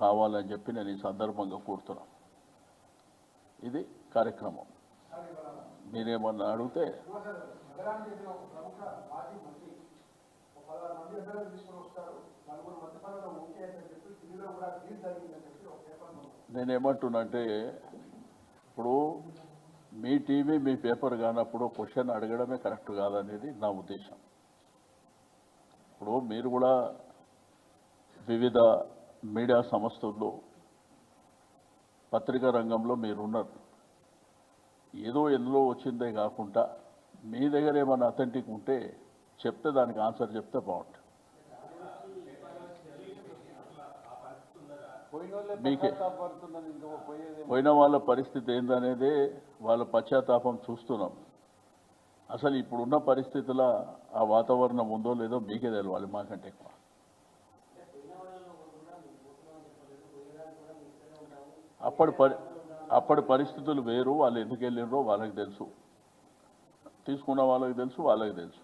కావాలని చెప్పి నేను ఈ సందర్భంగా కోరుతున్నాను. ఇది కార్యక్రమం. మీరేమన్నా అడిగితే నేనేమంటున్నానంటే, ఇప్పుడు మీ టీవీ మీ పేపర్ కానప్పుడు క్వశ్చన్ అడగడమే కరెక్ట్ కాదనేది నా ఉద్దేశం. ఇప్పుడు మీరు కూడా వివిధ మీడియా సంస్థల్లో పత్రికా రంగంలో మీరున్నారు. ఏదో ఎందులో వచ్చిందే కాకుండా మీ దగ్గర ఏమైనా అథెంటిక్ ఉంటే చెప్తే దానికి ఆన్సర్ చెప్తే బాగుంటుంది. మీకే పోయిన వాళ్ళ పరిస్థితి ఏందనేది వాళ్ళ పశ్చాత్తాపం చూస్తున్నాం. అసలు ఇప్పుడున్న పరిస్థితుల్లో ఆ వాతావరణం ఉందో లేదో మీకే తెలవాలి, మాకంటే ఎక్కువ. అప్పటి పరిస్థితులు వేరు. వాళ్ళు ఎందుకు వెళ్ళినరో వాళ్ళకి తెలుసు, తీసుకున్న వాళ్ళకి తెలుసు, వాళ్ళకి తెలుసు.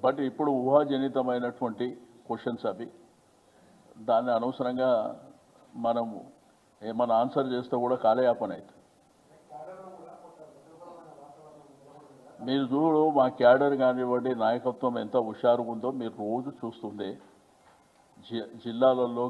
బట్ ఇప్పుడు ఊహాజనితమైనటువంటి క్వశ్చన్స్ అవి. దాన్ని అనవసరంగా మనం ఏమైనా ఆన్సర్ చేస్తే కూడా కాలయాపన అవుతుంది. మీరు చూడు, మా క్యాడర్ కానివ్వండి, నాయకత్వం ఎంత హుషారుగా ఉందో మీరు రోజు చూస్తుంది. జిల్లాలలో